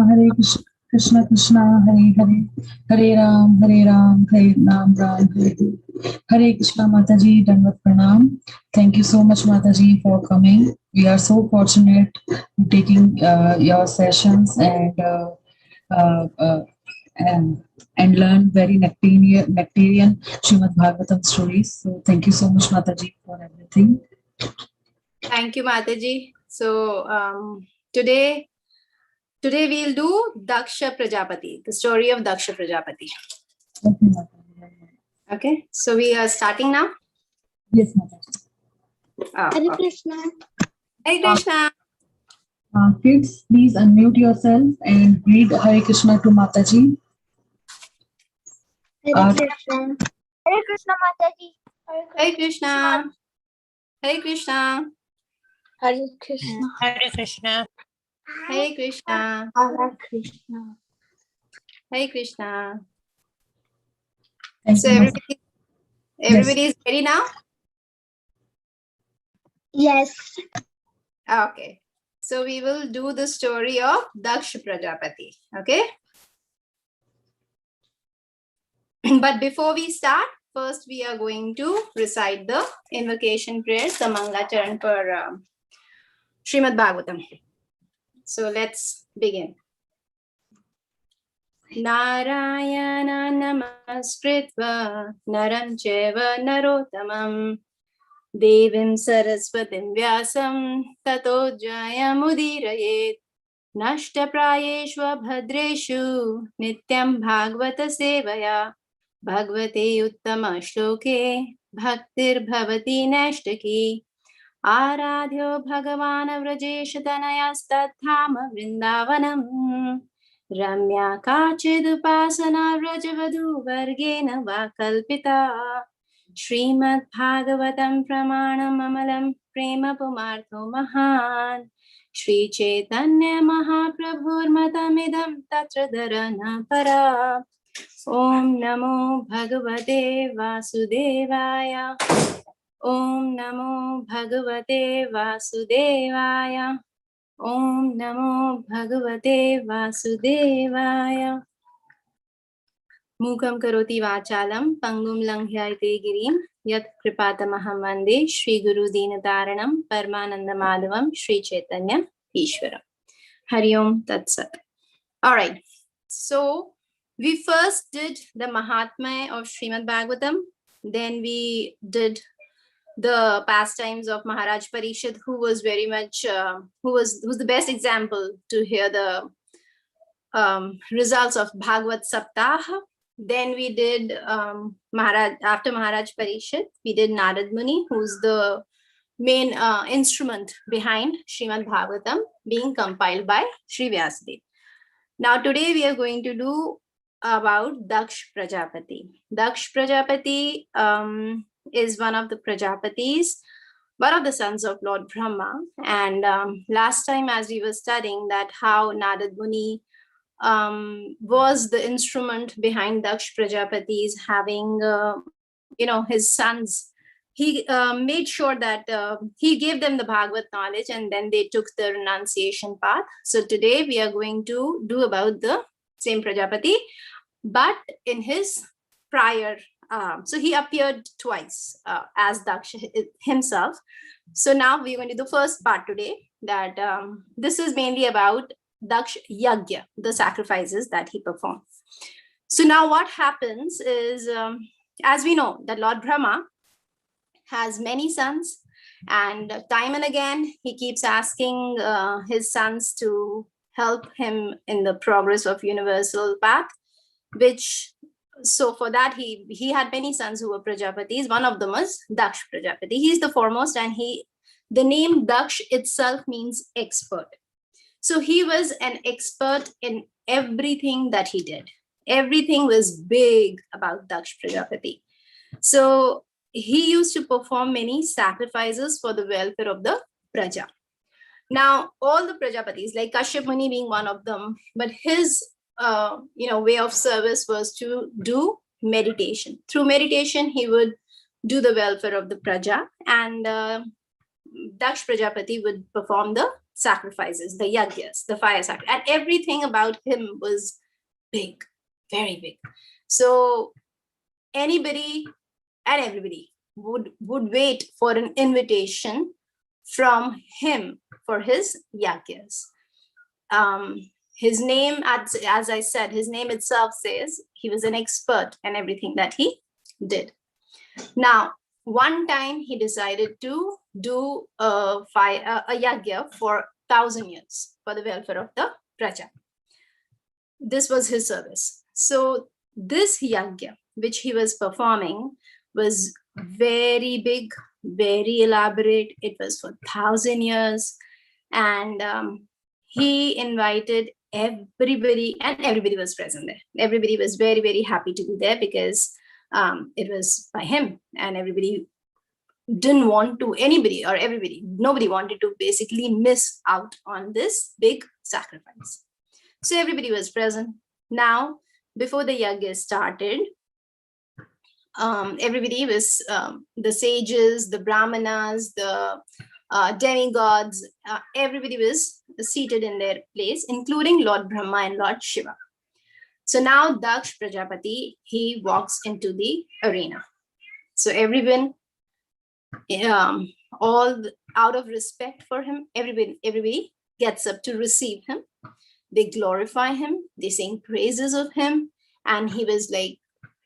Hare Krishna, Krishna Krishna, Hare Hare, Hare Ram, Hare Ram, Hare Hare. Hare Krishna Mataji, Dandavat Pranam. Thank you so much, Mataji, for coming. We are so fortunate in taking your sessions uh, uh, and learn very nectarian Shrimad Bhagwatam stories. So thank you so much, Mataji, for everything. Thank you, Mataji. So today we'll do Daksha Prajapati, the story of Daksha Prajapati. Okay, Mataji. Okay, so we are starting now. Yes, Mataji. Hare Krishna. Hare Krishna. Kids, please unmute yourself and read Hare Krishna to Mataji. Hare Krishna. Hare Krishna Mataji. Hare Krishna. Hare Krishna. Hare Krishna. Hare Krishna. Hare Krishna. Hare Krishna. Hare Krishna. Thank So you, everybody is ready now? Yes. Okay. So we will do the story of Daksha Prajapati. Okay. But before we start, first we are going to recite the invocation prayers, the Mangalacharan for Shrimad Bhagwatam. So let's begin. Narayana namaskritva naram cheva narottamam devim saraswatim vyasam tato jayamudiraye nashtaprayeshva bhadreshu nityam bhagavata sevaya bhagavate uttama shloke bhaktir bhavati nashtaki आराध्यो भगवान् व्रजेशतनयस्तत्धाम वृन्दावनम् रम्या काचिदुपासना व्रजवधूवर्गेण वा कल्पिता श्रीमद्भागवतं प्रमाणम् अमलं प्रेम पुमार्थो महान् श्रीचैतन्य महाप्रभुर्मतमिदं तत्र दरन परा ॐ नमो भगवते वासुदेवाय Om Namo Bhagavate Vasudevaya. Om Namo Bhagavate Vasudevaya. Mukam karoti vachalam pangum langhyaite girim yat kripatamaham vande Shri Guru Dinataranam Paramananda Madhavam Shri Chaitanya Ishwaram. Hari Om Tat Sat. All right. So we first did the Mahatmya of Shrimad Bhagavatam. Then we did the pastimes of Maharaj Parishad, who was very much, who's the best example to hear the results of Bhagavad Saptaha. Then we did after Maharaj Parishad, we did Narad Muni, who's the main instrument behind Shrimad Bhagavatam being compiled by Sri Vyasadeva. Now today we are going to do about Daksh Prajapati. Daksh Prajapati is one of the Prajapatis, one of the sons of Lord Brahma. And last time as we were studying that how Narad Muni was the instrument behind Daksh Prajapati's having, his sons. He made sure that he gave them the Bhagavad knowledge and then they took the renunciation path. So today we are going to do about the same Prajapati, but in his prior so he appeared twice as Daksha himself. So now we're going to do the first part today, that this is mainly about Daksh Yagya, the sacrifices that he performed. So now what happens is, as we know, that Lord Brahma has many sons, and time and again he keeps asking his sons to help him in the progress of universal path, so for that, he had many sons who were Prajapatis. One of them was Daksh Prajapati. He's the foremost, and the name Daksh itself means expert. So he was an expert in everything that he did. Everything was big about Daksh Prajapati. So he used to perform many sacrifices for the welfare of the Praja. Now, all the Prajapatis, like Kashyap Muni being one of them, but his way of service was to do meditation. Through meditation, he would do the welfare of the Praja, and Daksh Prajapati would perform the sacrifices, the yagyas, the fire sacrifice, and everything about him was big, very big. So anybody and everybody would wait for an invitation from him for his yagyas. His name, as I said, his name itself says he was an expert in everything that he did. Now, one time he decided to do a yagya for 1,000 years for the welfare of the praja. This was his service. So this yagya, which he was performing, was very big, very elaborate. It was for 1,000 years. And he invited everybody, and everybody was present there. Everybody was very, very happy to be there because it was by him, and everybody didn't want to, nobody wanted to basically miss out on this big sacrifice. So everybody was present. Now, before the yagya started, everybody was, the sages, the brahmanas, the demigods, everybody was seated in their place, including Lord Brahma and Lord Shiva. So now Daksh Prajapati, he walks into the arena. So everyone, all out of respect for him, everybody gets up to receive him. They glorify him, they sing praises of him, and he was like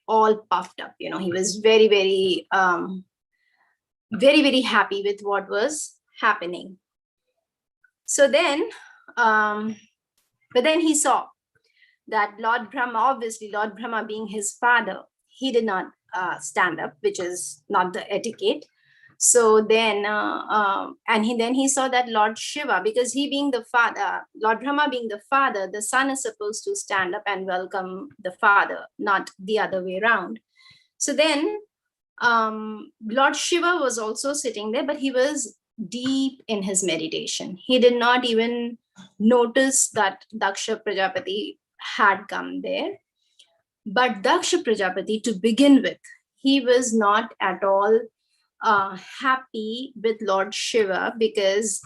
all puffed up. You know, he was very, very, very, very happy with what was happening. So then, but then he saw that Lord Brahma, obviously Lord Brahma being his father, he did not stand up, which is not the etiquette. So then, then he saw that Lord Shiva, because he being the father, Lord Brahma being the father, the son is supposed to stand up and welcome the father, not the other way around. So then Lord Shiva was also sitting there, but he was deep in his meditation. He did not even notice that Daksha Prajapati had come there. But Daksha Prajapati, to begin with, he was not at all happy with Lord Shiva, because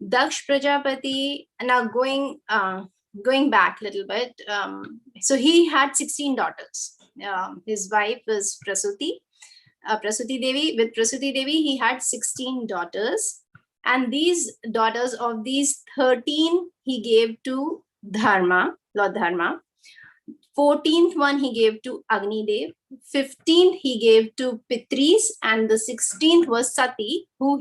Daksh Prajapati, now going back a little bit, so he had 16 daughters. His wife was Prasuti Devi. With Prasuti Devi, he had 16 daughters. And these daughters, of these 13, he gave to Dharma, Lord Dharma. 14th one he gave to Agni Dev. 15th he gave to Pitris, and the 16th was Sati, who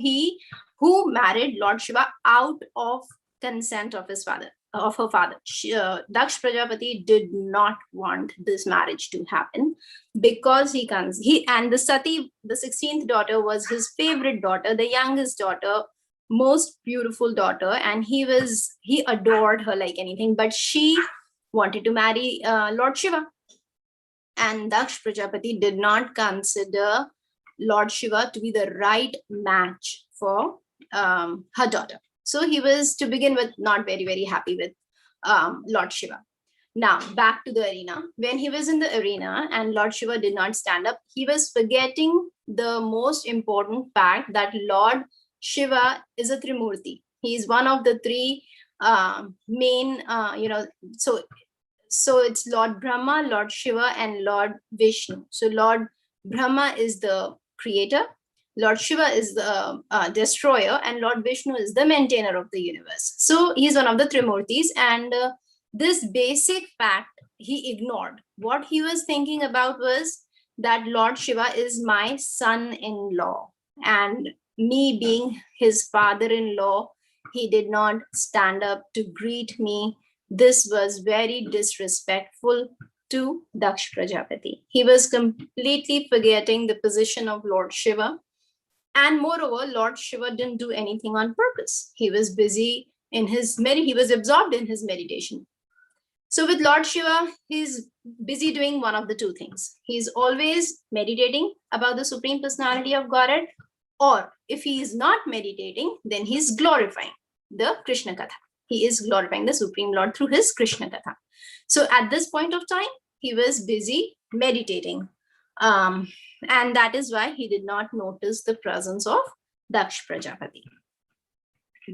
married Lord Shiva out of consent of his father, of her father. Daksh Prajapati did not want this marriage to happen, because and the Sati, the 16th daughter, was his favorite daughter, the youngest daughter, most beautiful daughter, and he adored her like anything, but she wanted to marry Lord Shiva. And Daksh Prajapati did not consider Lord Shiva to be the right match for her daughter. So he was, to begin with, not very, very happy with Lord Shiva. Now, back to the arena. When he was in the arena and Lord Shiva did not stand up, he was forgetting the most important fact that Lord Shiva is a Trimurti. He is one of the three main, so it's Lord Brahma, Lord Shiva, and Lord Vishnu. So Lord Brahma is the creator, Lord Shiva is the destroyer, and Lord Vishnu is the maintainer of the universe. So he's one of the Trimurtis, and this basic fact he ignored. What he was thinking about was that Lord Shiva is my son-in-law, and me being his father-in-law, he did not stand up to greet me. This was very disrespectful to Daksh Prajapati. He was completely forgetting the position of Lord Shiva. And moreover, Lord Shiva didn't do anything on purpose. He was busy in he was absorbed in his meditation. So with Lord Shiva, he's busy doing one of the two things. He's always meditating about the Supreme Personality of Godhead, or if he is not meditating, then he's glorifying the Krishna Katha. He is glorifying the Supreme Lord through his Krishna Katha. So at this point of time, he was busy meditating. And that is why he did not notice the presence of Daksh Prajapati.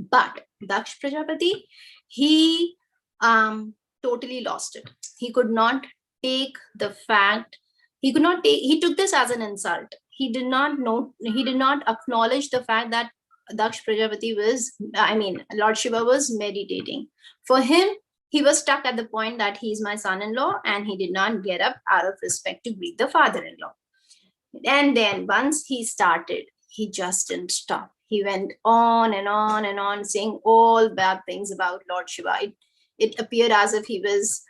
But Daksh Prajapati, he totally lost it. He could not take the fact, he took this as an insult. He did not acknowledge the fact that Daksh Prajapati Lord Shiva was meditating. For him, he was stuck at the point that he's my son-in-law, and he did not get up out of respect to greet the father-in-law. And then once he started, he just didn't stop. He went on and on and on, saying all bad things about Lord Shiva. It appeared as if he was,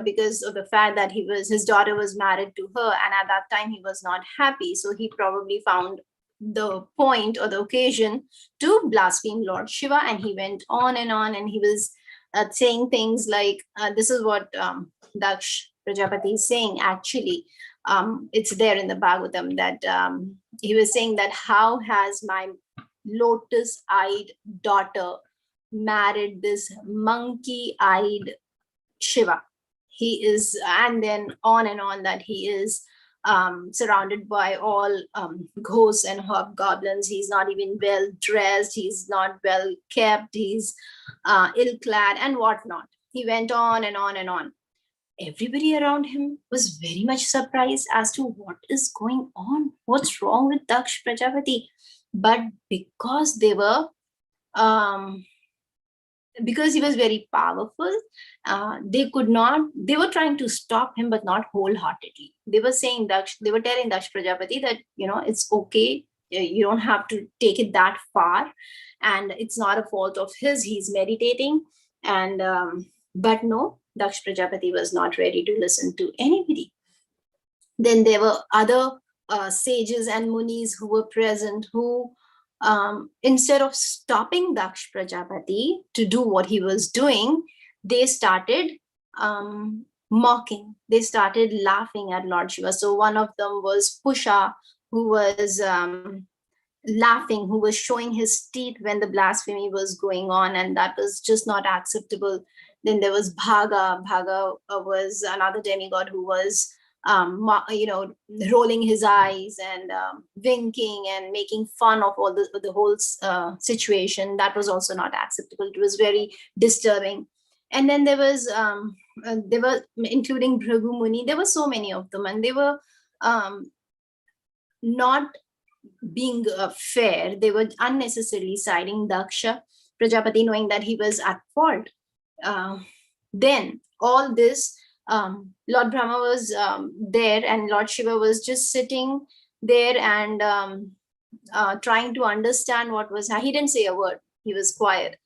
because of the fact that his daughter was married to her, and at that time he was not happy. So he probably found the point or the occasion to blaspheme Lord Shiva, and he went on, and he was saying things like, this is what Daksh Prajapati is saying actually. It's there in the Bhagwatam that he was saying that how has my lotus-eyed daughter married this monkey-eyed Shiva? He is, and then on and on, that he is surrounded by all ghosts and hobgoblins. He's not even well dressed. He's not well kept. He's ill-clad and whatnot. He went on and on and on. Everybody around him was very much surprised as to what is going on. What's wrong with Daksh Prajapati? But because they were, because he was very powerful, they were trying to stop him, but not wholeheartedly. They were telling Daksh Prajapati that, it's okay. You don't have to take it that far. And it's not a fault of his. He's meditating. And, but no, Daksh Prajapati was not ready to listen to anybody. Then there were other sages and munis who were present who, instead of stopping Daksh Prajapati to do what he was doing, they started mocking. They started laughing at Lord Shiva. So one of them was Pusha, who was laughing, who was showing his teeth when the blasphemy was going on, and that was just not acceptable. Then there was Bhaga. Bhaga was another demigod who was, rolling his eyes and winking and making fun of all the whole situation. That was also not acceptable. It was very disturbing. And then there were, including Bhrigu Muni, there were so many of them, and they were not being fair. They were unnecessarily siding Daksha Prajapati, knowing that he was at fault. Then all this, Lord Brahma was there, and Lord Shiva was just sitting there and trying to understand what was happening. He didn't say a word. He was quiet.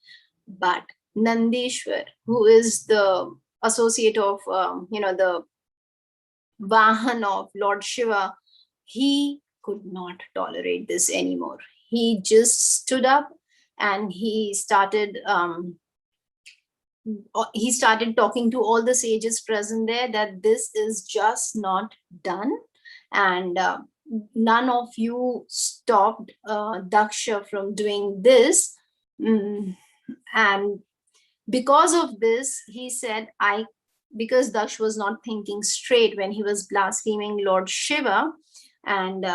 But Nandishwar, who is the associate of, the Vahan of Lord Shiva, he could not tolerate this anymore. He just stood up and he started talking to all the sages present there that this is just not done, and none of you stopped Daksha from doing this. And because of this, he said, because Daksh was not thinking straight when he was blaspheming Lord Shiva. And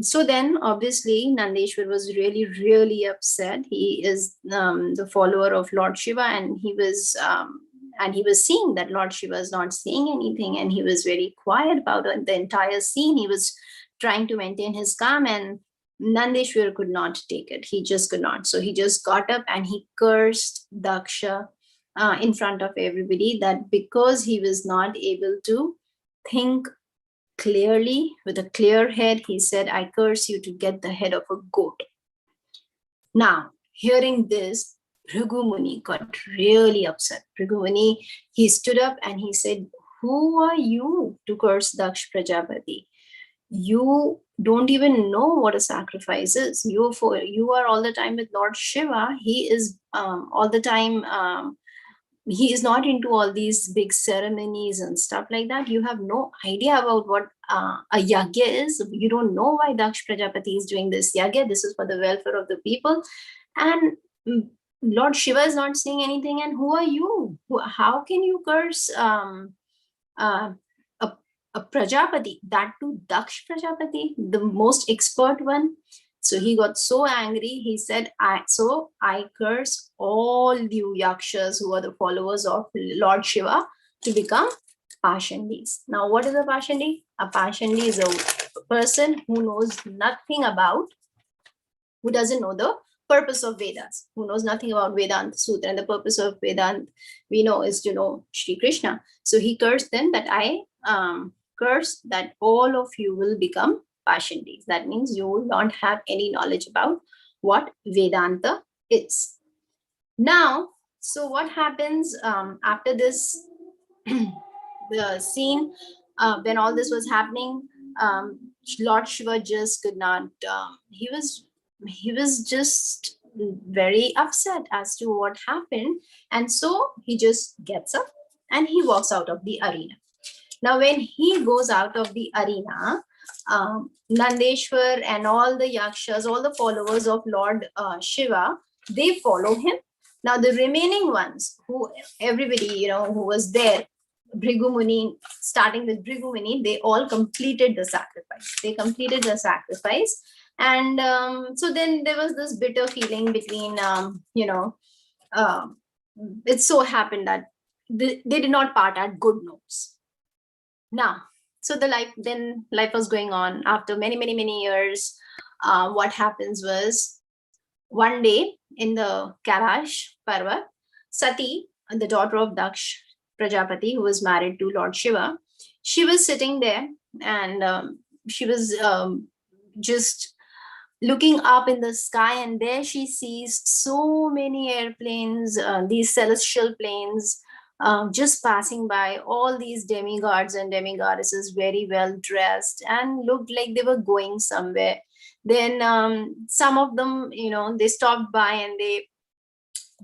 so then obviously Nandeshwar was really, really upset. He is the follower of Lord Shiva, and he was seeing that Lord Shiva is not saying anything, and he was very quiet about the entire scene. He was trying to maintain his calm, and Nandeshwar could not take it. He just could not. So he just got up and he cursed Daksha in front of everybody, that because he was not able to think clearly with a clear head, he said, I curse you to get the head of a goat. Now, hearing this, Bhrigu Muni got really upset. Bhrigu Muni, he stood up and he said, who are you to curse Daksh Prajapati? You don't even know what a sacrifice is. You are all the time with Lord Shiva. He is all the time, he is not into all these big ceremonies and stuff like that. You have no idea about what a yagya is. You don't know why Daksh Prajapati is doing this yagya. This is for the welfare of the people. And Lord Shiva is not saying anything. And who are you? How can you curse a Prajapati, that too Daksh Prajapati, the most expert one? So he got so angry. He said, I curse all you yakshas who are the followers of Lord Shiva to become Pashandis. Now, what is a Pashandi? A Pashandi is a person who knows nothing about, who doesn't know the purpose of Vedas, who knows nothing about Vedanta Sutra. And the purpose of Vedanta, we know, is to know Shri Krishna. So he cursed them that I curse that all of you will become Pashandis. That means you will not have any knowledge about what Vedanta is. Now, so what happens after this, the scene, when all this was happening, Lord Shiva just could not, he was just very upset as to what happened. And so he just gets up and he walks out of the arena. Now, when he goes out of the arena, Nandeshwar and all the yakshas, all the followers of Lord Shiva, they follow him. Now, the remaining ones, who everybody, who was there, Bhrigu Muni, starting with Bhrigu Muni, they all completed the sacrifice. They completed the sacrifice. And so then there was this bitter feeling between, it so happened that they did not part at good notes. Now, so life was going on. After many years, what happens was, one day in the Kailash Parvat, Sati, the daughter of Daksh Prajapati, who was married to Lord Shiva, she was sitting there and she was just looking up in the sky, and there she sees so many airplanes, these celestial planes, just passing by, all these demigods and demigoddesses, very well dressed and looked like they were going somewhere. Then some of them, they stopped by and they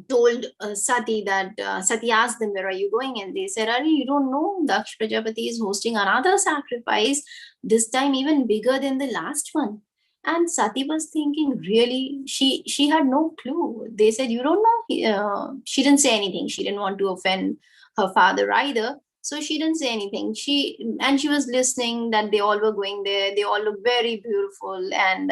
told Sati that, Sati asked them, where are you going? And they said, Ari, you don't know, Daksh Prajapati is hosting another sacrifice, this time even bigger than the last one. And Sati was thinking, really, she had no clue. They said, you don't know? She didn't say anything. She didn't want to offend her father either. So she didn't say anything. She was listening that they all were going there. They all looked very beautiful. And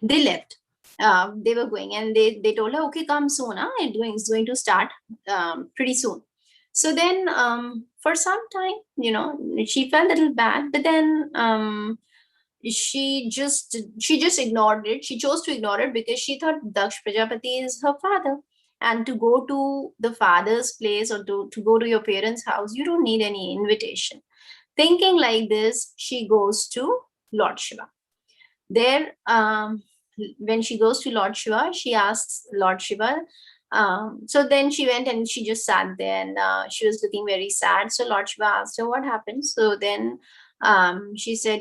they left. They were going, and they told her, okay, come soon. It's going to start pretty soon. So then for some time, she felt a little bad, but then she just ignored it. She chose to ignore it because she thought Daksh Prajapati is her father, and to go to the father's place, or to go to your parents' house, you don't need any invitation. Thinking like this, she goes to Lord Shiva. There, when she goes to Lord Shiva, she asks Lord Shiva. So then she went and she just sat there, and she was looking very sad. So Lord Shiva asked her what happened. So then she said,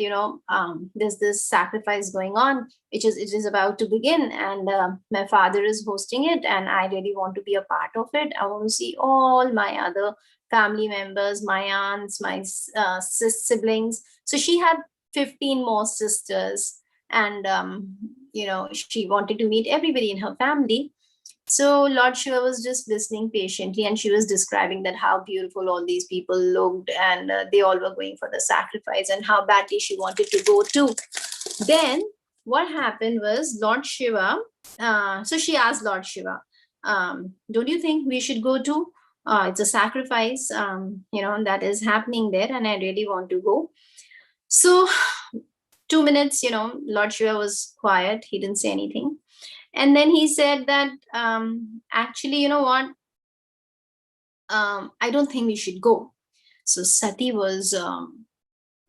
there's this sacrifice going on, it is about to begin, and my father is hosting it, and I really want to be a part of it. I want to see all my other family members, my aunts, my siblings. So she had 15 more sisters, and she wanted to meet everybody in her family. So Lord Shiva was just listening patiently, and she was describing that how beautiful all these people looked, and they all were going for the sacrifice, and how badly she wanted to go too. Then what happened was, Lord Shiva, so she asked Lord Shiva, don't you think we should go too? It's a sacrifice, that is happening there, and I really want to go. So 2 minutes, Lord Shiva was quiet. He didn't say anything. And then he said that, actually, you know what? I don't think we should go. So Sati was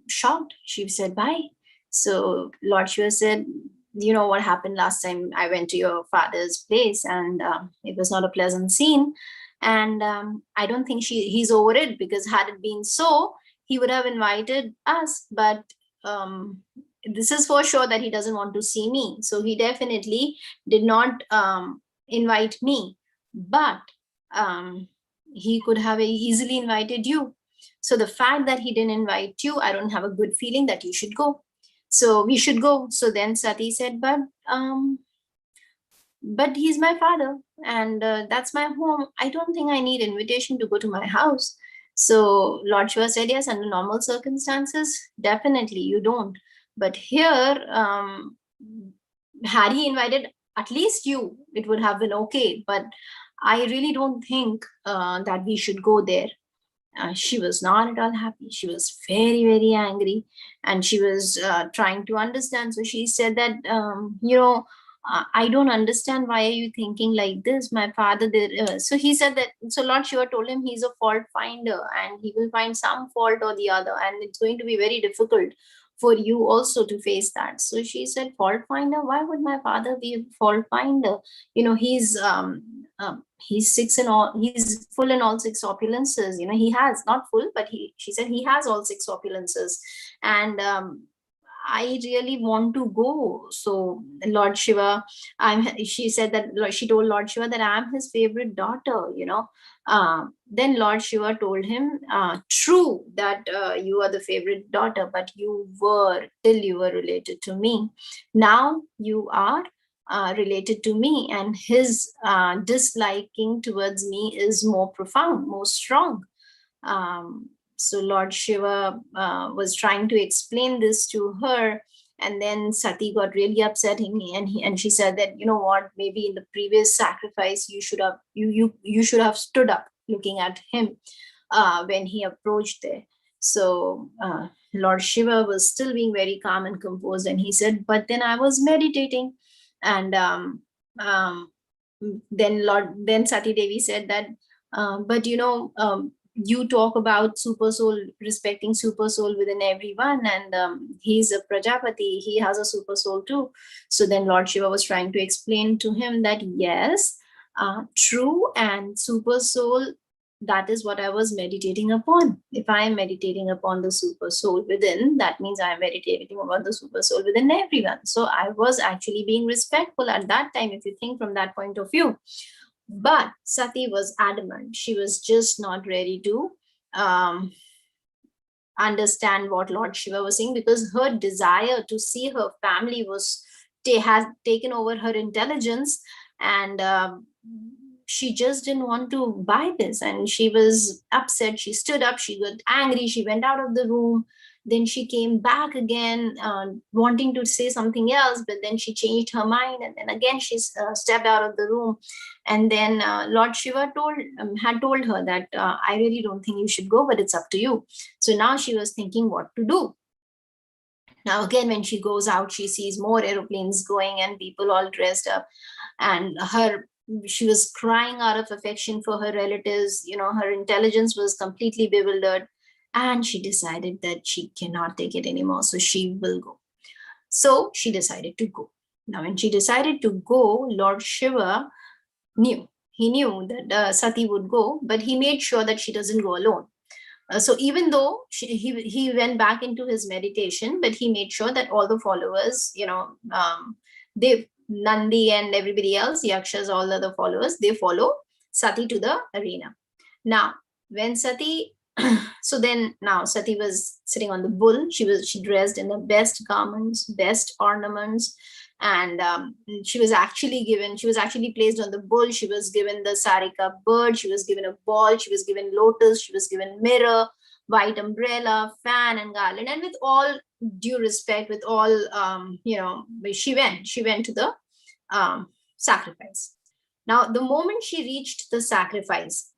shocked. She said, bye. So Lord Shiva said, you know what happened last time I went to your father's place, and it was not a pleasant scene. And I don't think he's over it, because had it been so, he would have invited us. But this is for sure that he doesn't want to see me. So he definitely did not invite me. But he could have easily invited you. So the fact that he didn't invite you, I don't have a good feeling that you should go. So we should go. So then Sati said, but he's my father, and that's my home. I don't think I need invitation to go to my house. So Lord Shiva said, yes, under normal circumstances, definitely you don't. But here, had he invited at least you, it would have been okay. But I really don't think that we should go there. She was not at all happy. She was very, very angry, and she was trying to understand. So she said that, I don't understand. Why are you thinking like this? My father did. So he said that, so Lord Shiva told him he's a fault finder and he will find some fault or the other. And it's going to be very difficult for you also to face that. So she said, fault finder? Why would my father be a fault finder? He's six and all, he's full in all six opulences. He has, not full, but she said he has all six opulences. And I really want to go. So Lord Shiva, she said that, she told Lord Shiva that I'm his favorite daughter. Then Lord Shiva told him, true that you are the favorite daughter, but you were, till you were related to me. Now you are related to me, and his disliking towards me is more profound, more strong. So Lord Shiva was trying to explain this to her, and then Sati got really upset, and she said that, you know what, maybe in the previous sacrifice you should have you should have stood up looking at him when he approached there. So Lord Shiva was still being very calm and composed, and he said, but then I was meditating. And then Sati Devi said that, but you talk about super soul, respecting super soul within everyone, and he's a Prajapati, he has a super soul too. So then Lord Shiva was trying to explain to him that, yes, true, and super soul, that is what I was meditating upon. If I am meditating upon the super soul within, that means I am meditating upon the super soul within everyone. So I was actually being respectful at that time, if you think from that point of view. But Sati was adamant. She was just not ready to understand what Lord Shiva was saying, because her desire to see her family has taken over her intelligence, and she just didn't want to buy this, and she was upset. She stood up, she got angry, she went out of the room. Then she came back again, wanting to say something else, but then she changed her mind, and then again she stepped out of the room. And then Lord Shiva had told her that, I really don't think you should go, but it's up to you. So now she was thinking what to do. Now again, when she goes out, she sees more aeroplanes going and people all dressed up, and she was crying out of affection for her relatives. Her intelligence was completely bewildered, and she decided that she cannot take it anymore, so she will go. So she decided to go. Now when she decided to go, Lord Shiva knew that Sati would go, but he made sure that she doesn't go alone. So even though he went back into his meditation, but he made sure that all the followers, Nandi and everybody else, Yakshas, all the other followers, they follow Sati to the arena. Now, when Sati, now Sati was sitting on the bull. She dressed in the best garments, best ornaments, and she was actually placed on the bull. She was given the sarika bird. She was given a ball. She was given lotus. She was given mirror, white umbrella, fan, and garland. And with all due respect, with all she went to the sacrifice. Now the moment she reached the sacrifice,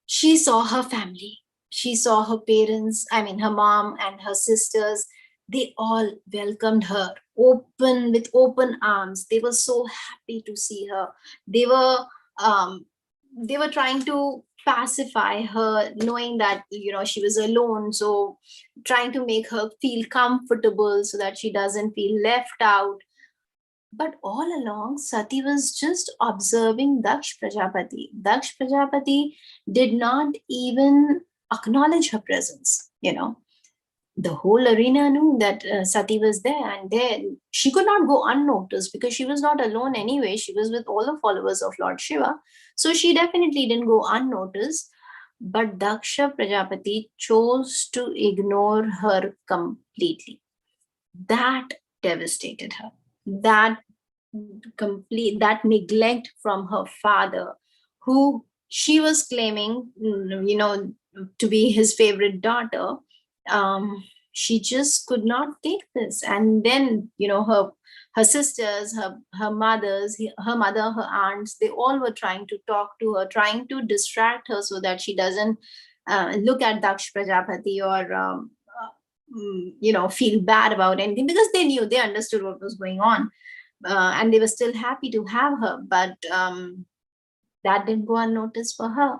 she saw her family. She saw her parents, her mom and her sisters. They all welcomed her with open arms. They were so happy to see her. They were trying to pacify her, knowing that she was alone, so trying to make her feel comfortable so that she doesn't feel left out. But all along, Sati was just observing Daksh Prajapati. Daksh Prajapati did not even acknowledge her presence. The whole arena knew that Sati was there, and then she could not go unnoticed because she was not alone anyway. She was with all the followers of Lord Shiva. So she definitely didn't go unnoticed. But Daksha Prajapati chose to ignore her completely. That devastated her. That neglect from her father, who she was claiming, to be his favorite daughter. she just could not take this. And then, her sisters, her mothers, her mother, her aunts, they all were trying to talk to her, trying to distract her so that she doesn't look at Daksh Prajapati or feel bad about anything, because they understood what was going on, and they were still happy to have her. But that didn't go unnoticed for her.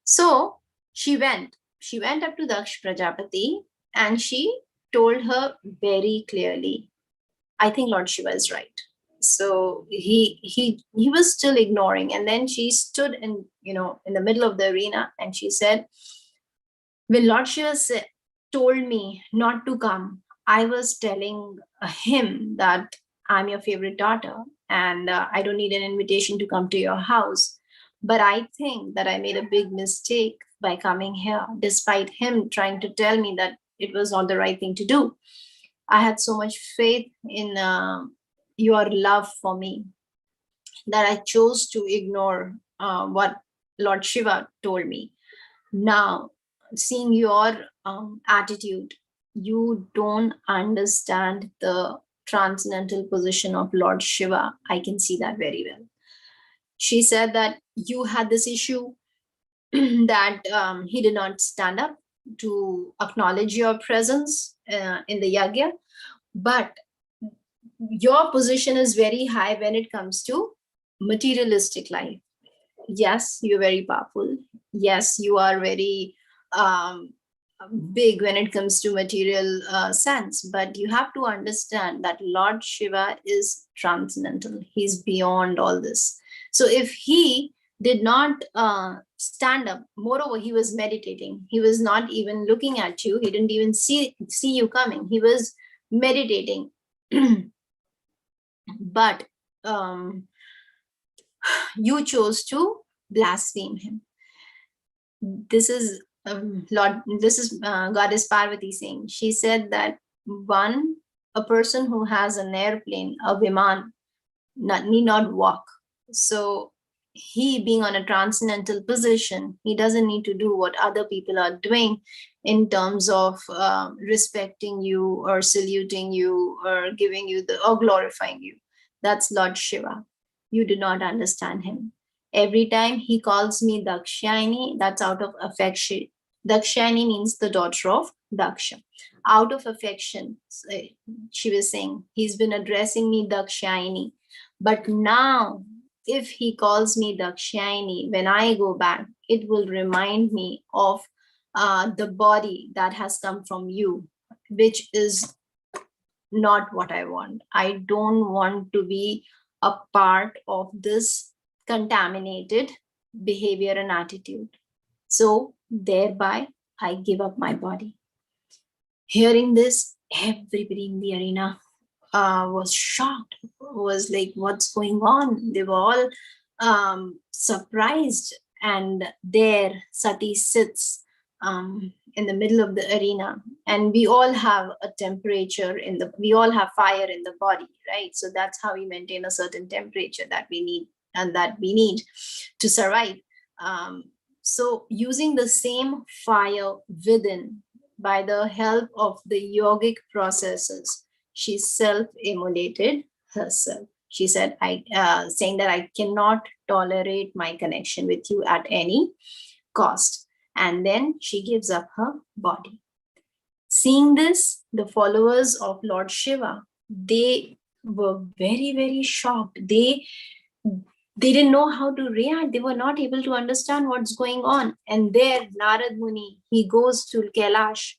So she went up to Daksh Prajapati, and she told her very clearly, I think Lord Shiva is right. So he was still ignoring. And then she stood in the middle of the arena, and she said, when Lord Shiva told me not to come, I was telling him that I'm your favorite daughter, and I don't need an invitation to come to your house. But I think that I made a big mistake by coming here, despite him trying to tell me that it was not the right thing to do. I had so much faith in your love for me that I chose to ignore what Lord Shiva told me. Now, seeing your attitude, you don't understand the transcendental position of Lord Shiva. I can see that very well. She said that you had this issue that he did not stand up to acknowledge your presence in the yagya, but your position is very high when it comes to materialistic life. Yes, you're very powerful. Yes, you are very big when it comes to material sense, but you have to understand that Lord Shiva is transcendental. He's beyond all this. So if he did not stand up, moreover, he was meditating. He was not even looking at you. He didn't even see you coming. He was meditating. But you chose to blaspheme him. This is Goddess Parvati saying. She said that a person who has an airplane, a viman, need not walk. So he, being on a transcendental position, he doesn't need to do what other people are doing in terms of respecting you or saluting you or giving you or glorifying you. That's Lord Shiva. You do not understand him. Every time he calls me Dakshayani, that's out of affection. Dakshayani means the daughter of Daksha. Out of affection, she was saying, he's been addressing me Dakshayani. But now, if he calls me Dakshayani, when I go back, it will remind me of the body that has come from you, which is not what I want. I don't want to be a part of this contaminated behavior and attitude. So thereby, I give up my body. Hearing this, everybody in the arena was shocked, was like, what's going on? They were all surprised. And there Sati sits in the middle of the arena, and we all have a temperature we all have fire in the body, right? So that's how we maintain a certain temperature that we need to survive. So using the same fire within, by the help of the yogic processes, she self-immolated herself. She said, saying that I cannot tolerate my connection with you at any cost. And then she gives up her body. Seeing this, the followers of Lord Shiva, they were very, very shocked. They didn't know how to react. They were not able to understand what's going on. And there, Narad Muni, he goes to Kailash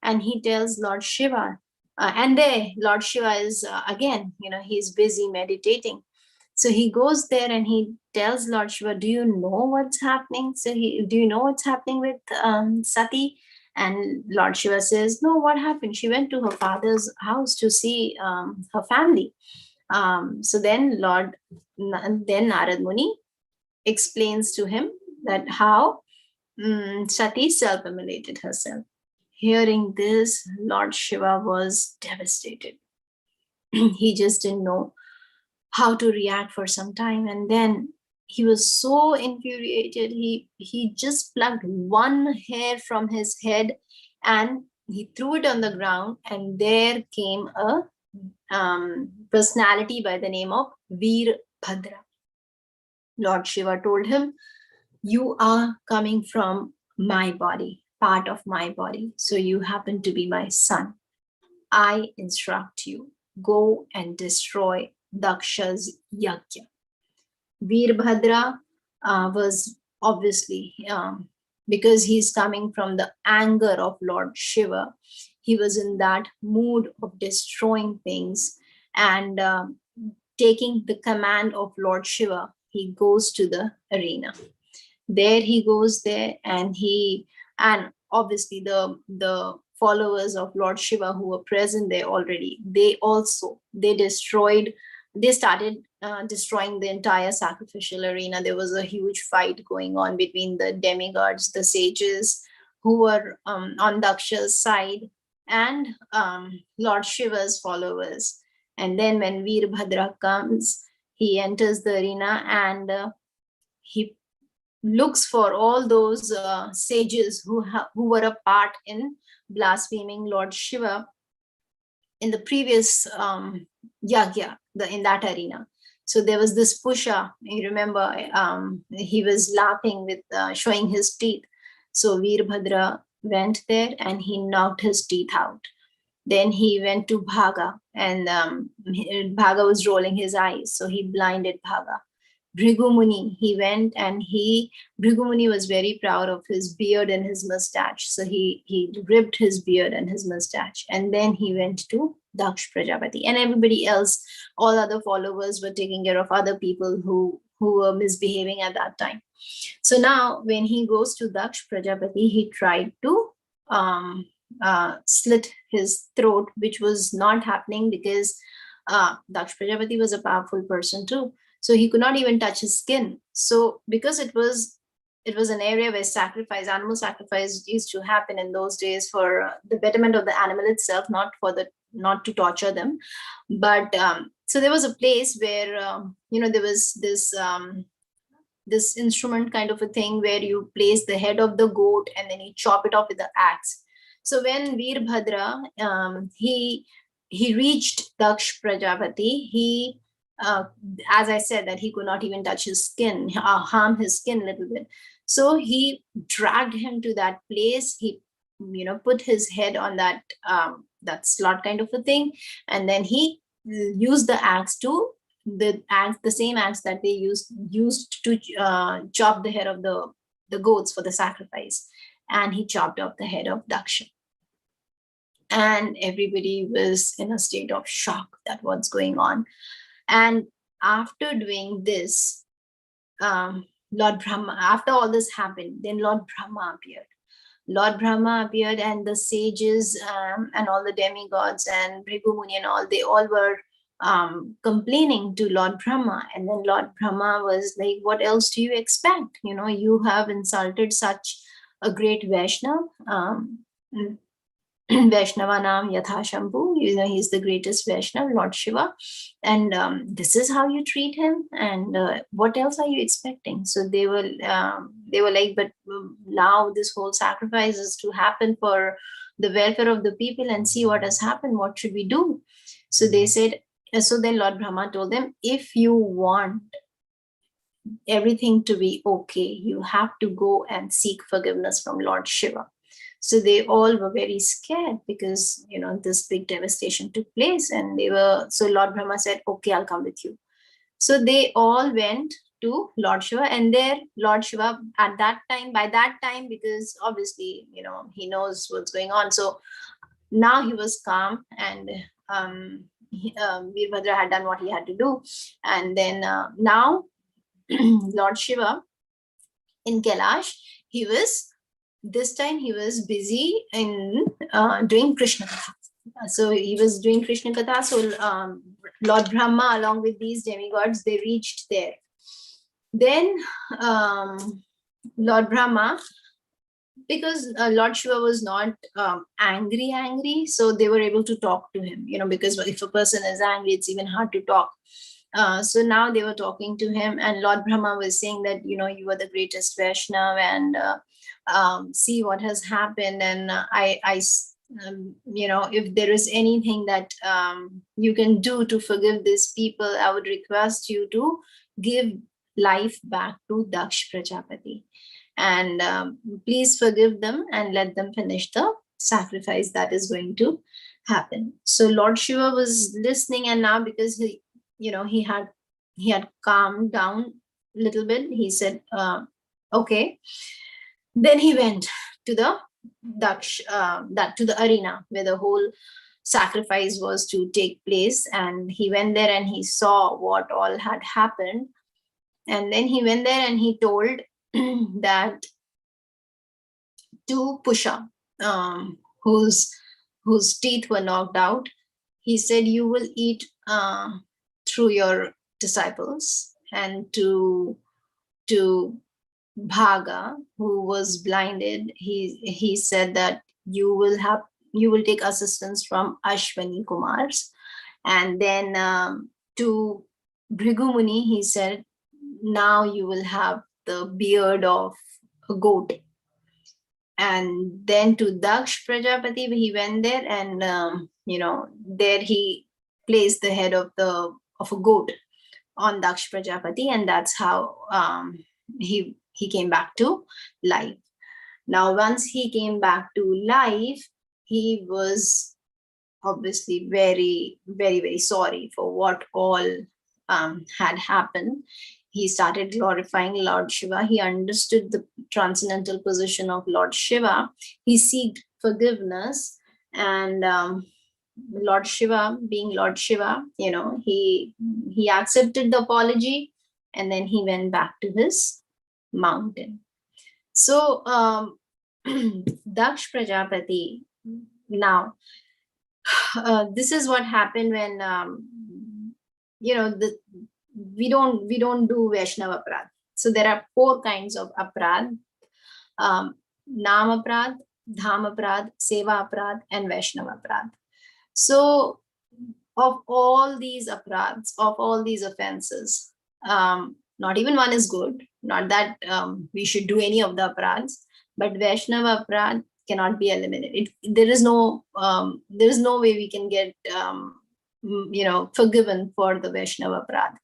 and he tells Lord Shiva, and there Lord Shiva is again, he's busy meditating. So he goes there and he tells Lord Shiva, do you know what's happening? Do you know what's happening with Sati? And Lord Shiva says, no, what happened? She went to her father's house to see her family. So then Narad Muni explains to him that how Sati self-immolated herself. Hearing this, Lord Shiva was devastated. He just didn't know how to react for some time. And then he was so infuriated. He just plucked one hair from his head and he threw it on the ground, and there came a personality by the name of Veerbhadra. Lord Shiva told him, "You are coming from my body, part of my body. So you happen to be my son. I instruct you, go and destroy Daksha's yajna." Veerbhadra was obviously, because he's coming from the anger of Lord Shiva, he was in that mood of destroying things and taking the command of Lord Shiva. He goes to the arena. There he goes there, and obviously the followers of Lord Shiva who were present there already, they started destroying the entire sacrificial arena. There was a huge fight going on between the demigods, the sages who were on Daksha's side, and Lord Shiva's followers. And then when Veerbhadra comes, he enters the arena, and he looks for all those sages who were a part in blaspheming Lord Shiva in the previous yagya, in that arena. So there was this Pusha, you remember, he was laughing with showing his teeth. So Veerbhadra went there and he knocked his teeth out. Then he went to Bhaga, and Bhaga was rolling his eyes, so he blinded Bhaga. Bhrigu Muni, he went, and Bhrigu Muni was very proud of his beard and his mustache. So he ripped his beard and his mustache. And then he went to Daksh Prajapati. And everybody else, all other followers, were taking care of other people who were misbehaving at that time. So now when he goes to Daksh Prajapati, he tried to slit his throat, which was not happening because Daksh Prajapati was a powerful person too. So he could not even touch his skin. So because it was an area where animal sacrifice used to happen in those days for the betterment of the animal itself, not to torture them. But so there was a place where there was this instrument kind of a thing where you place the head of the goat and then you chop it off with the axe. So when Veerbhadra he reached Daksh Prajapati, as I said, that he could not even touch his skin, harm his skin a little bit. So he dragged him to that place. He, put his head on that slot kind of a thing, and then he used the axe the same axe that they used to chop the head of the goats for the sacrifice, and he chopped off the head of Daksha. And everybody was in a state of shock that what's going on. And after doing this, Lord Brahma, after all this happened, then Lord Brahma appeared. Lord Brahma appeared, and the sages and all the demigods and Bhrigu Muni and all, they all were complaining to Lord Brahma. And then Lord Brahma was like, what else do you expect? You have insulted such a great Vaishnav. Vaishnavanam Yatha Shambhu, he's the greatest Vaishnav, Lord Shiva, and this is how you treat him, and what else are you expecting? So they were like, but now this whole sacrifice is to happen for the welfare of the people, and see what has happened, what should we do? So they said, so then Lord Brahma told them, if you want everything to be okay, you have to go and seek forgiveness from Lord Shiva. So they all were very scared because, this big devastation took place, and so Lord Brahma said, okay, I'll come with you. So they all went to Lord Shiva, and there Lord Shiva by that time, because obviously, he knows what's going on. So now he was calm, and Veerbhadra had done what he had to do. And then now Lord Shiva in Kailash, this time he was busy in doing Krishna Katha. So he was doing Krishna Katha. So Lord Brahma, along with these demigods, they reached there. Then Lord Brahma, because Lord Shiva was not angry, so they were able to talk to him, because if a person is angry, it's even hard to talk. So now they were talking to him, and Lord Brahma was saying that, you are the greatest Vaishnav, and see what has happened. And if there is anything that you can do to forgive these people, I would request you to give life back to Daksh Prajapati. And please forgive them and let them finish the sacrifice that is going to happen. So Lord Shiva was listening, and now because he had calmed down a little bit, he said, okay. Then he went to the to the arena where the whole sacrifice was to take place, and he went there and he saw what all had happened. And then he went there and he told that to Pusha, whose teeth were knocked out, he said, you will eat through your disciples. And to Bhaga, who was blinded, he said that you will take assistance from Ashwani Kumars. And then to Bhrigumuni, he said, now you will have the beard of a goat. And then to Daksh Prajapati, he went there, and there he placed the head of a goat on Daksh Prajapati, and that's how he came back to life. Now, once he came back to life, he was obviously very, very, very sorry for what all had happened. He started glorifying Lord Shiva. He understood the transcendental position of Lord Shiva. He sought forgiveness, and Lord Shiva, being Lord Shiva, he accepted the apology, and then he went back to his mountain. So Daksh Prajapati, now this is what happened when we don't do Vaishnava Aprad. So there are 4 kinds of Aprad: Nam Aprad, Dham Aprad, Seva Aprad, and Vaishnava Aprad. So of all these aprads, of all these offenses, not even one is good. Not that we should do any of the aprads, but Vaishnava Aprad cannot be eliminated. There is no way we can get forgiven for the Vaishnava Aprad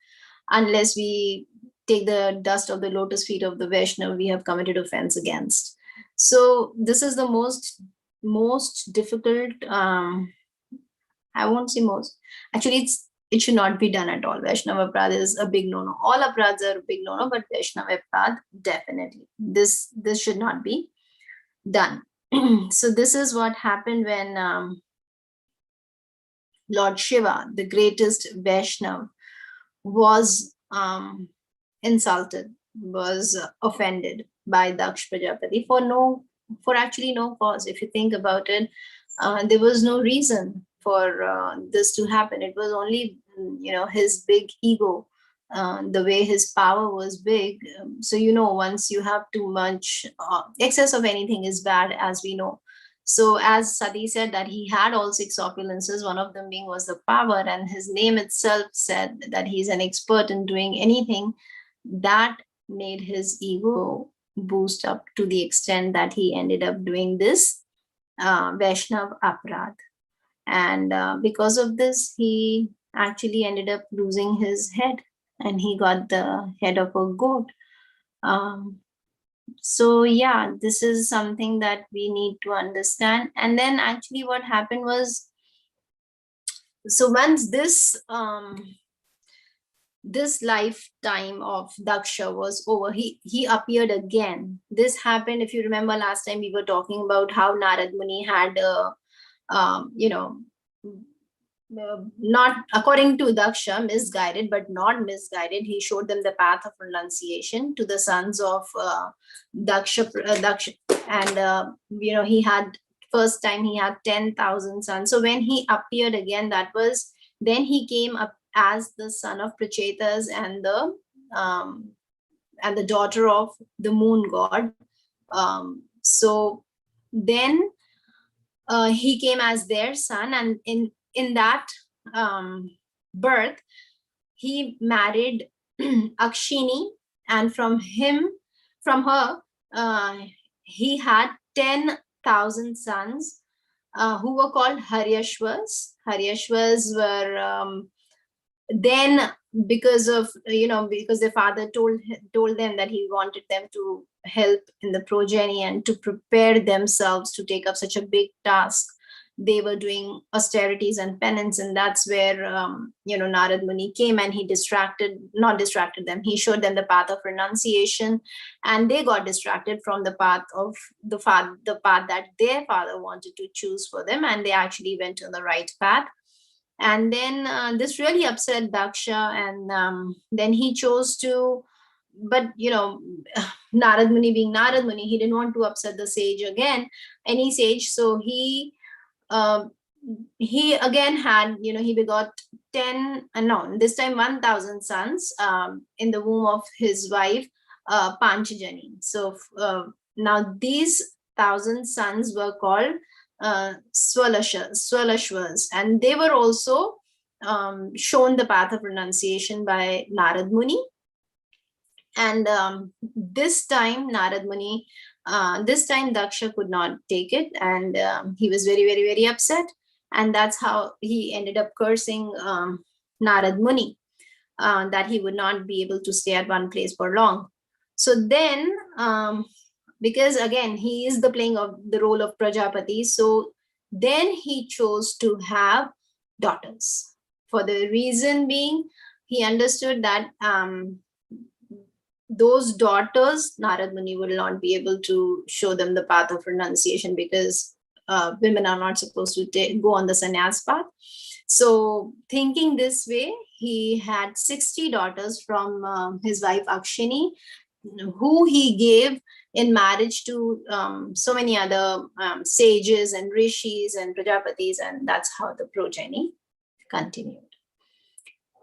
unless we take the dust of the lotus feet of the Vaishnava we have committed offense against. So this is the most difficult. I won't say most. Actually, it should not be done at all. Vaishnava Aprad is a big no-no. All aprads are a big no-no, but Vaishnava Aprad, definitely. This should not be done. So this is what happened when Lord Shiva, the greatest Vaishnav, was insulted, was offended by Daksh Prajapati for actually no cause. If you think about it, there was no reason for this to happen. It was only his big ego, the way his power was big. So once you have too much, excess of anything is bad, as we know. So as Sati said, that he had all 6 opulences, one of them being was the power, and his name itself said that he's an expert in doing anything. That made his ego boost up to the extent that he ended up doing this Vaishnav Aprad. And because of this, he actually ended up losing his head, and he got the head of a goat. So yeah, this is something that we need to understand. And then actually what happened was, so once this lifetime of Daksha was over, he appeared again. This happened, if you remember last time we were talking about how Narad Muni had not according to Daksha, misguided, but not misguided. He showed them the path of renunciation to the sons of Daksha, and he had, first time he had 10,000 sons. So when he appeared again, then he came up as the son of Prachetas and the daughter of the moon god. So then he came as their son, and in that birth, he married Akshini, and from her, he had 10,000 sons, who were called Haryashvas. Haryashvas were then, because of, because their father told them that he wanted them to help in the progeny and to prepare themselves to take up such a big task, they were doing austerities and penance, and that's where Narad Muni came, and he not distracted them, he showed them the path of renunciation, and they got distracted from the path of the path that their father wanted to choose for them, and they actually went on the right path. And then this really upset Daksha, and then he chose to, but Narad Muni being Narad Muni, he didn't want to upset the sage again, any sage. So he again had, he begot 10, no, this time 1,000 sons in the womb of his wife Panchajani. So now these 1,000 sons were called Swalashvas, and they were also shown the path of renunciation by Narad Muni. And this time Narad Muni, this time Daksha could not take it, and he was very, very, very upset, and that's how he ended up cursing Narad Muni, that he would not be able to stay at one place for long. So then because again he is playing of the role of Prajapati, so then he chose to have daughters, for the reason being he understood that those daughters, Narad Muni will not be able to show them the path of renunciation, because women are not supposed to go on the sannyas path. So thinking this way, he had 60 daughters from his wife Akshini, who he gave in marriage to so many other sages and rishis and prajapatis, and that's how the progeny continued.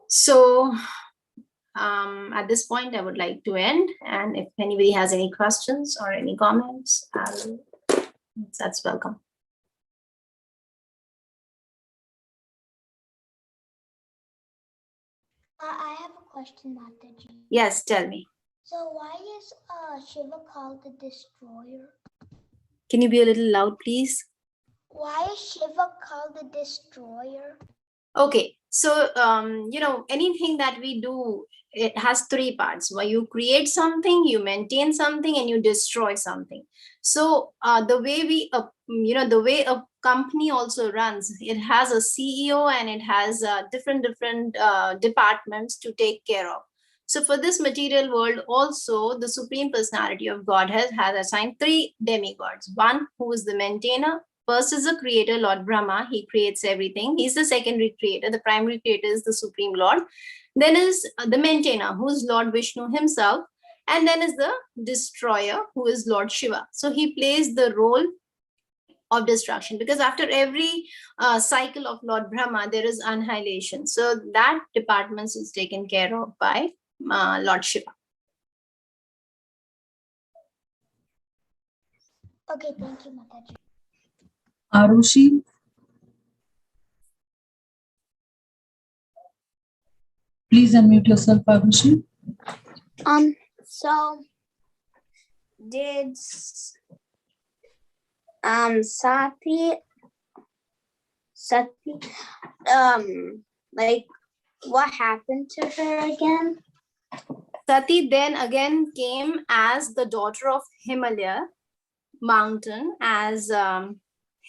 So at this point, I would like to end, and if anybody has any questions or any comments, that's welcome. I have a question, Mataji. Yes, tell me. So why is Shiva called the destroyer? Can you be a little loud, please? Why is Shiva called the destroyer? Okay, so anything that we do, it has three parts. Where you create something, you maintain something, and you destroy something. So the way the way a company also runs, it has a CEO and it has different departments to take care of. So for this material world also, the Supreme Personality of Godhead has assigned three demigods. One who is the maintainer. First is the creator, Lord Brahma. He creates everything. He's the secondary creator. The primary creator is the Supreme Lord. Then is the maintainer, who is Lord Vishnu himself. And then is the destroyer, who is Lord Shiva. So he plays the role of destruction, because after every cycle of Lord Brahma, there is annihilation. So that department is taken care of by Lord Shiva. Okay, thank you, Mataji. Arushi, please unmute yourself, Arushi. So did Sati, like, what happened to her again? Sati then again came as the daughter of Himalaya mountain, as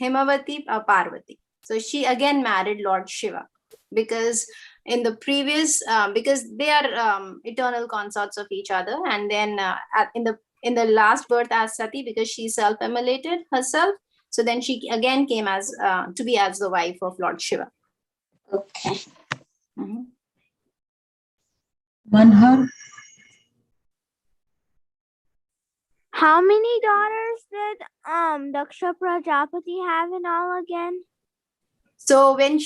Himavati Parvati. So she again married Lord Shiva, because in the previous, because they are eternal consorts of each other, and then in the last birth as Sati, because she self-immolated herself, so then she again came as to be as the wife of Lord Shiva. Okay. Mm-hmm. Manhar, How many daughters did Daksha Prajapati have in all again? So when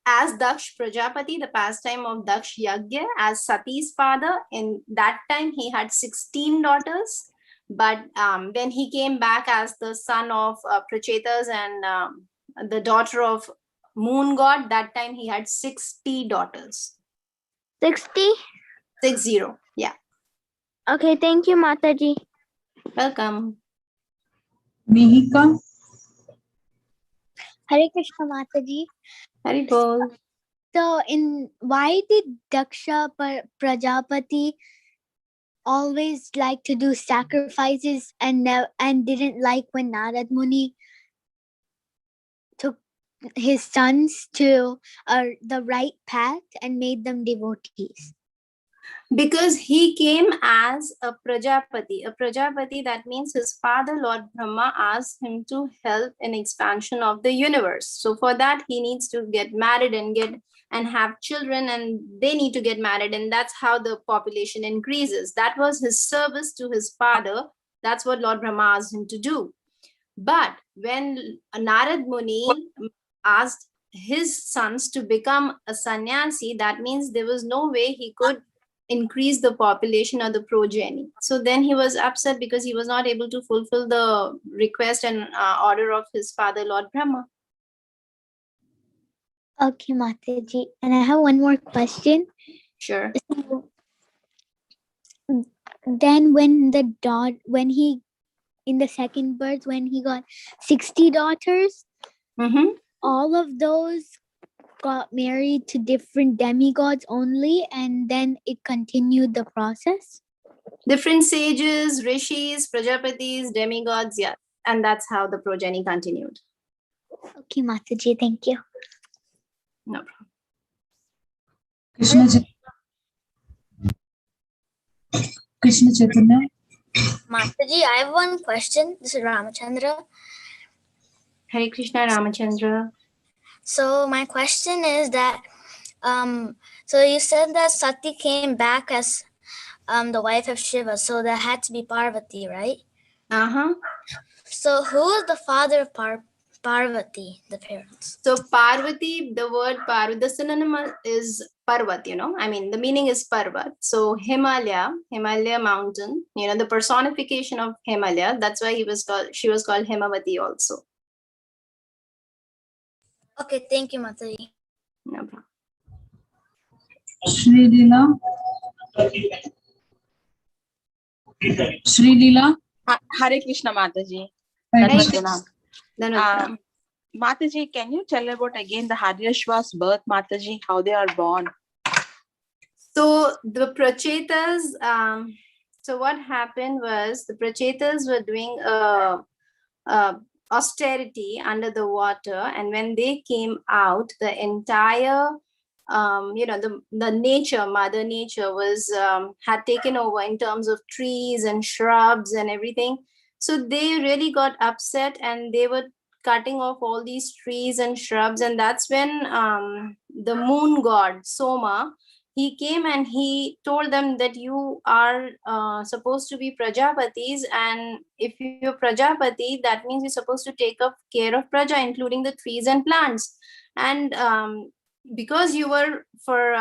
as Daksh Prajapati, the pastime of Daksh Yagya, as Sati's father, in that time he had 16 daughters. But when he came back as the son of Prachetas and the daughter of moon god, that time he had 60 daughters. 60? 60, yeah. Okay, thank you, Mataji. Welcome. Mihika, Hare Krishna Mataji. Hari Bol. So, why did Daksha Prajapati always like to do sacrifices and didn't like when Narad Muni took his sons to the right path and made them devotees? Because he came as a Prajapati. A Prajapati, that means his father, Lord Brahma, asked him to help in expansion of the universe. So for that, he needs to get married and have children, and they need to get married, and that's how the population increases. That was his service to his father. That's what Lord Brahma asked him to do. But when Narad Muni asked his sons to become a sannyasi, that means there was no way he could increase the population or the progeny. So then he was upset because he was not able to fulfill the request and order of his father, Lord Brahma. Okay, Mataji. And I have one more question. Sure. So, then when he in the second birth, when he got 60 daughters, all of those got married to different demigods only, and then it continued the process? Different sages, rishis, prajapatis, demigods, yeah. And that's how the progeny continued. Okay, Mataji, thank you. No problem. Krishna Chaitanya. Mataji, I have one question. This is Ramachandra. Hare Krishna, Ramachandra. So my question is that, so you said that Sati came back as the wife of Shiva, so that had to be Parvati, right? So who is the father of Parvati, the parents? So Parvati, the word Parvati, the synonym is Parvat, I mean, the meaning is Parvat. So Himalaya mountain, the personification of Himalaya, that's why she was called Himavati also. Okay, thank you, Mataji. No problem. Shri Leela. Hare Krishna Mataji. Mataji, can you tell about again the Haryashva's birth, Mataji, how they are born? So the Prachetas, so what happened was the Prachetas were doing austerity under the water, and when they came out, the entire the nature, mother nature was had taken over in terms of trees and shrubs and everything. So they really got upset, and they were cutting off all these trees and shrubs, and that's when the moon god Soma, he came and he told them that you are supposed to be Prajapatis, and if you're Prajapati, that means you're supposed to take up care of Praja, including the trees and plants. And because you were for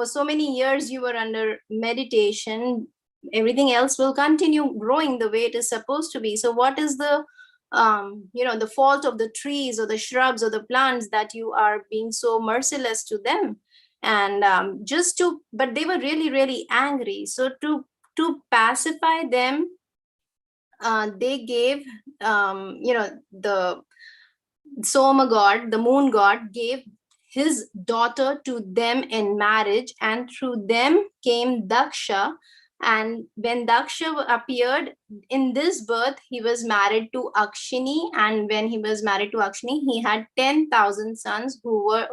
so many years you were under meditation, everything else will continue growing the way it is supposed to be. So what is the the fault of the trees or the shrubs or the plants that you are being so merciless to them? And but they were really, really angry. So to pacify them, they gave the Soma god, the moon god, gave his daughter to them in marriage, and through them came Daksha. And when Daksha appeared in this birth, he was married to Akshini, and when he was married to Akshini, he had 10,000 sons who were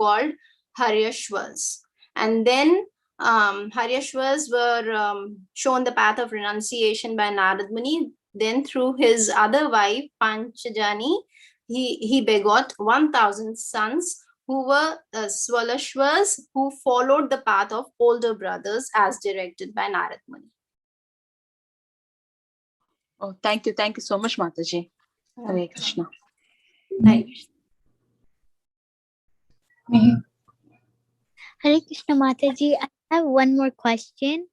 called Haryashvas. And then Haryashvas were shown the path of renunciation by Narad Muni. Then through his other wife, Panchajani, he begot 1,000 sons who were Swalashvas, who followed the path of older brothers as directed by Narad Muni. Oh, thank you so much, Mataji. Hare Krishna. Hare Krishna Mataji, I have one more question.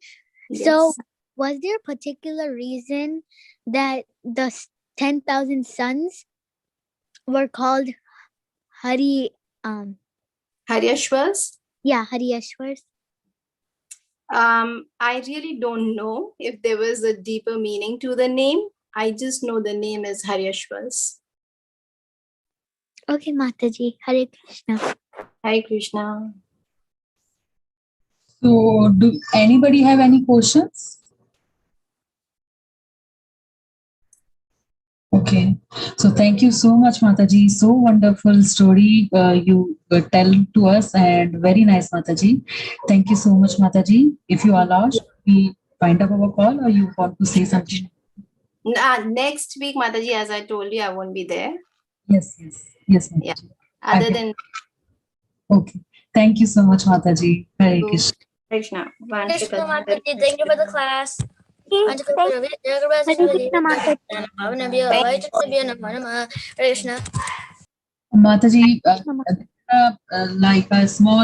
Yes. So was there a particular reason that the 10,000 sons were called Haryashvas? Yeah, Haryashvas. I really don't know if there was a deeper meaning to the name. I just know the name is Haryashvas. Okay, Mataji. Hare Krishna. Hare Krishna. So, do anybody have any questions? Okay, so thank you so much, Mataji. So wonderful story you tell to us, and very nice, Mataji. Thank you so much, Mataji. If you allow, should we wind up our call, or you want to say something? Next week, Mataji, as I told you, I won't be there. Yes, Mataji. Yeah. Other than Okay. Thank you so much, Mataji. Hare Krishna. Krishna. Krishna Mataji, thank you for the class. Hare Krishna, Mataji. Mataji, like a small